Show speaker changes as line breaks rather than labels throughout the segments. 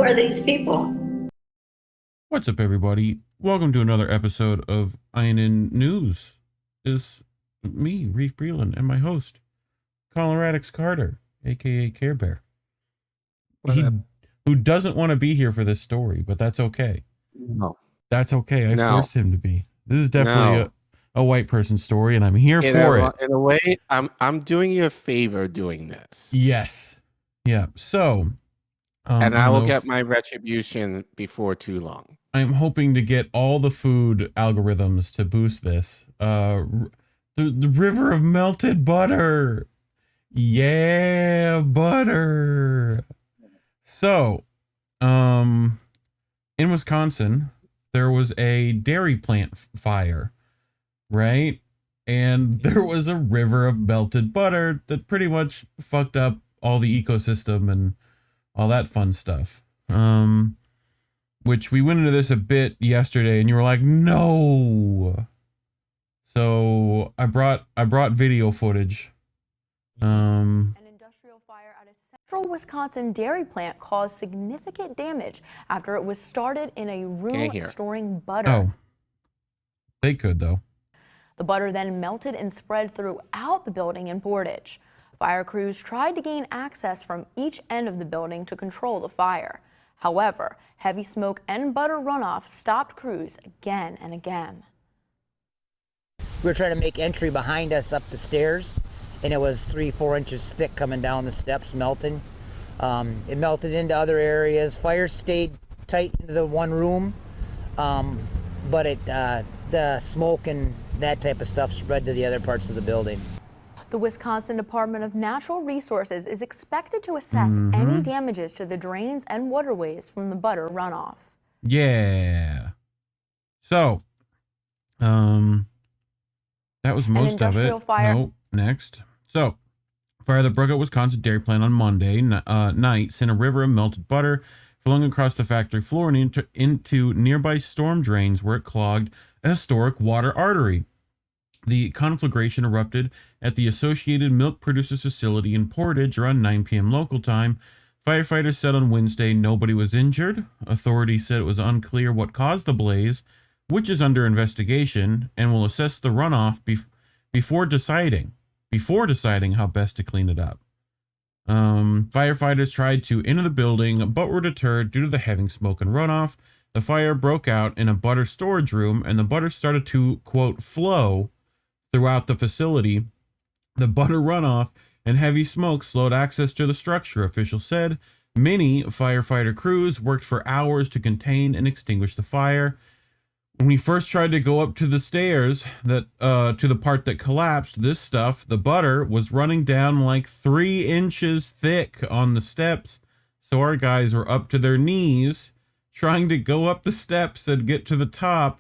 are these people?
What's up, everybody? Welcome to another episode of INN News. Is me, Reef Breland, and my host, Collin Radix-Carter, aka Care Bear. Who doesn't want to be here for this story, but that's okay.
No.
That's okay. I forced him to be. This is definitely a white person story, and I'm here for it.
In a way, I'm doing you a favor doing this.
Yes. Yeah. So,
and I will get my retribution before too long.
I'm hoping to get all the food algorithms to boost this. The river of melted butter. Yeah, butter. So, in Wisconsin, there was a dairy plant fire, right? And there was a river of melted butter that pretty much fucked up all the ecosystem and all that fun stuff. Which we went into this a bit yesterday, and you were like, no. So I brought video footage.
An industrial fire at a central Wisconsin dairy plant caused significant damage after it was started in a room storing butter.
Oh, they could though.
The butter then melted and spread throughout the building in Portage. Fire crews tried to gain access from each end of the building to control the fire. However, heavy smoke and butter runoff stopped crews again and again.
We were trying to make entry behind us up the stairs, and it was 3-4 inches thick coming down the steps, melting. It melted into other areas. Fire stayed tight into the one room, but the smoke and that type of stuff spread to the other parts of the building.
The Wisconsin Department of Natural Resources is expected to assess any damages to the drains and waterways from the butter runoff.
Yeah. So, that was most of it. No, next. So, fire that broke out Wisconsin dairy plant on Monday night sent a river of melted butter flowing across the factory floor and into nearby storm drains where it clogged a historic water artery. The conflagration erupted at the Associated Milk Producers Facility in Portage around 9 p.m. local time. Firefighters said on Wednesday nobody was injured. Authorities said it was unclear what caused the blaze, which is under investigation, and will assess the runoff before deciding how best to clean it up. Firefighters tried to enter the building, but were deterred due to the heavy smoke and runoff. The fire broke out in a butter storage room, and the butter started to, quote, flow throughout the facility. The butter runoff and heavy smoke slowed access to the structure, officials said. Many firefighter crews worked for hours to contain and extinguish the fire. When we first tried to go up to the stairs to the part that collapsed, the butter was running down like 3 inches thick on the steps. So our guys were up to their knees trying to go up the steps and get to the top.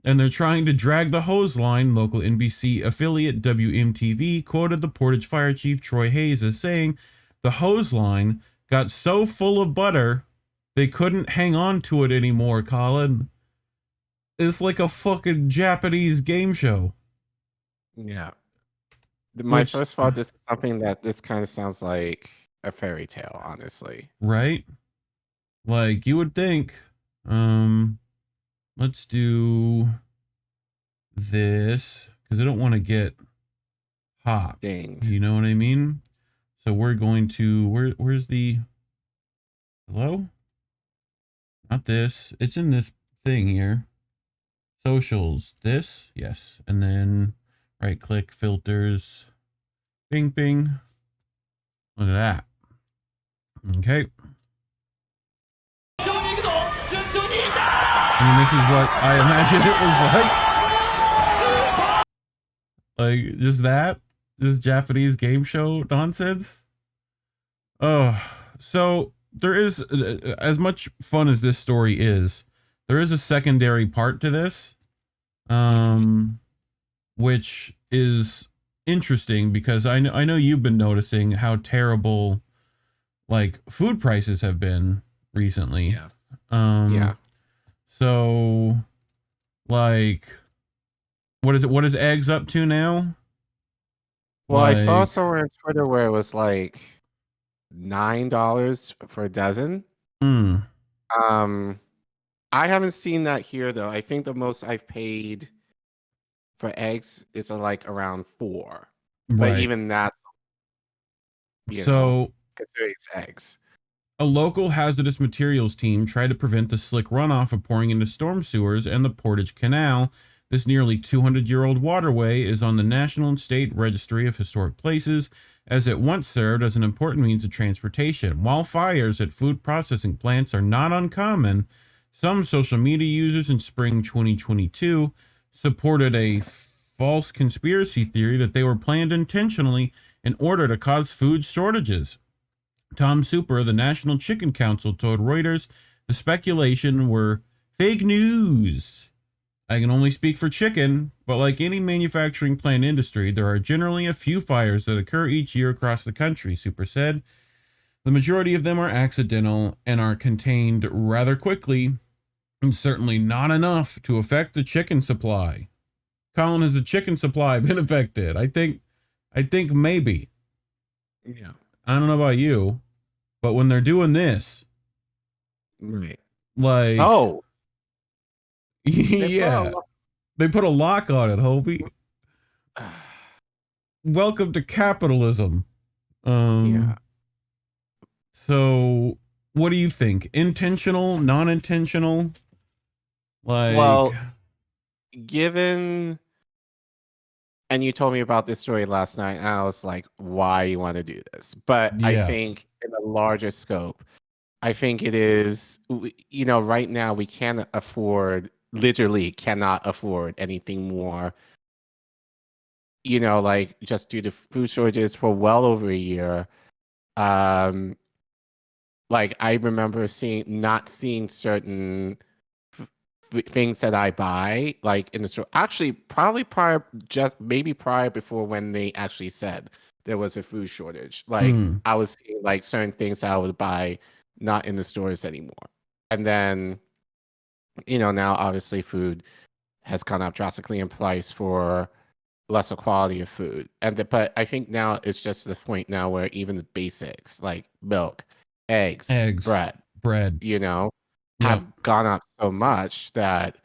And they're trying to drag the hose line. Local NBC affiliate WMTV quoted the Portage Fire Chief Troy Hayes as saying, the hose line got so full of butter, they couldn't hang on to it anymore, Collin. It's like a fucking Japanese game show.
Yeah. My first thought, this is something this kind of sounds like a fairy tale, honestly.
Right? Like, you would think, let's do this because I don't want to get hot.
Danged.
You know what I mean? So we're going to where's the hello? Not this. It's in this thing here. Socials. This, yes, and then right click filters. Bing bing. Look at that. Okay. And this is what I imagine it was like. Like, just that? This Japanese game show nonsense? Oh, so there is, as much fun as this story is, there is a secondary part to this, which is interesting because I know you've been noticing how terrible, like, food prices have been recently.
Yes.
Yeah. So, like, what is it? What is eggs up to now?
Well, I saw somewhere on Twitter where it was like $9 for a dozen. I haven't seen that here though. I think the most I've paid for eggs is like around 4. But
Right.
even that's,
So
considering it's eggs.
a local hazardous materials team tried to prevent the slick runoff of pouring into storm sewers and the Portage Canal. This nearly 200-year-old waterway is on the National and State Registry of Historic Places, as it once served as an important means of transportation. While fires at food processing plants are not uncommon, some social media users in spring 2022 supported a false conspiracy theory that they were planned intentionally in order to cause food shortages. Tom Super, the National Chicken Council, told Reuters the speculation were fake news. I can only speak for chicken, but like any manufacturing plant industry, there are generally a few fires that occur each year across the country, Super said. The majority of them are accidental and are contained rather quickly, and certainly not enough to affect the chicken supply. Collin, has the chicken supply been affected? I think maybe.
Yeah.
I don't know about you, but when they're doing this,
Right.
like,
Oh,
yeah, they put a lock on it, Hobie. Welcome to capitalism.
Yeah.
So, what do you think? Intentional, non-intentional? Like,
well, given, and you told me about this story last night, and I was like, why you want to do this? But I
Yeah.
think in a larger scope, I think it is, right now we can't afford, literally cannot afford anything more, like just due to food shortages for well over a year. Like I remember not seeing certain things that I buy like in the store. Actually, probably maybe prior before when they actually said there was a food shortage. Like I was seeing like certain things that I would buy not in the stores anymore. And then, now obviously food has gone up drastically in price for lesser quality of food. But I think now it's just the point now where even the basics like milk, eggs, bread, have gone up so much that,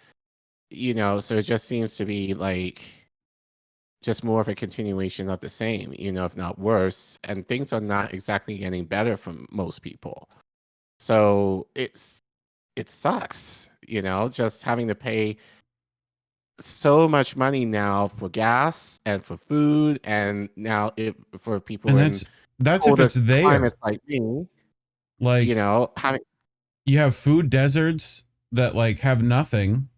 so it just seems to be like just more of a continuation of the same, if not worse. And things are not exactly getting better for most people. So it sucks, just having to pay so much money now for gas and for food, and now for people
and that's if it's there.
Climates like me,
like
having
you have food deserts that like have nothing,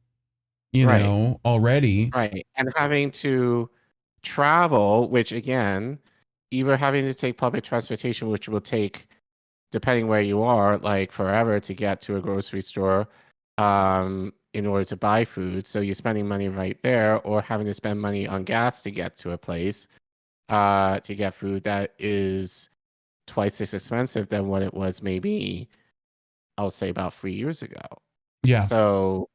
already,
right, and having to travel, which again, either having to take public transportation, which will take, depending where you are, like forever to get to a grocery store, in order to buy food. So you're spending money right there, or having to spend money on gas to get to a place, to get food that is twice as expensive than what it was maybe, I'll say about 3 years ago.
Yeah.
So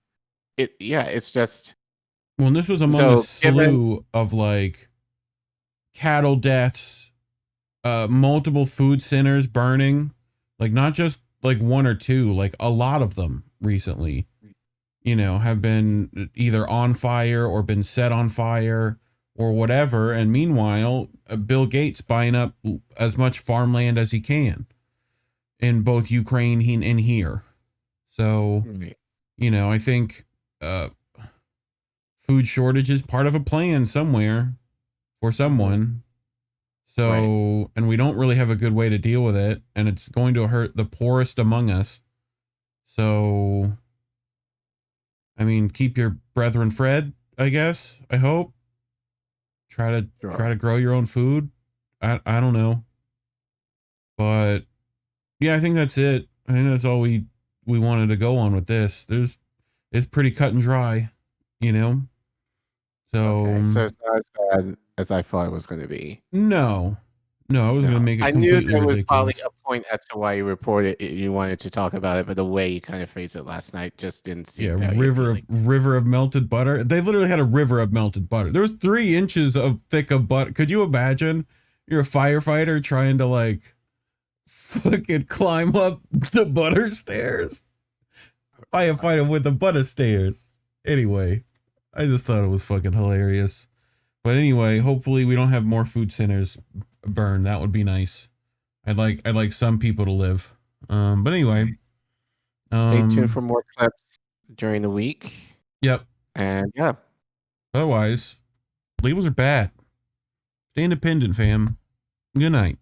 it's just.
Well, and this was among a slew of like cattle deaths, multiple food centers burning, like not just like one or two, like a lot of them recently, have been either on fire or been set on fire or whatever. And meanwhile, Bill Gates buying up as much farmland as he can in both Ukraine and here. So, I think food shortage is part of a plan somewhere for someone. So, and we don't really have a good way to deal with it, and it's going to hurt the poorest among us. So, I mean, keep your brethren fed, I guess. I hope. Try to grow your own food. I don't know. But yeah, I think that's it. I think that's all we wanted to go on with this. It's pretty cut and dry, So
it's not as bad as I thought it was going to be.
No, I was going to make it.
I
knew
there was
ridiculous.
probably a point as to why you reported it, you wanted to talk about it, but the way you kind of phrased it last night just didn't seem.
Yeah, river of melted butter. They literally had a river of melted butter. There was 3 inches of thick of butter. Could you imagine? You're a firefighter trying to like fucking climb up the butter stairs. firefighter with a butt of stairs. Anyway, I just thought it was fucking hilarious. But anyway, hopefully we don't have more food centers burn. That would be nice. I'd like some people to live. But anyway.
Stay tuned for more clips during the week.
Yep.
And yeah.
Otherwise, labels are bad. Stay independent, fam. Good night.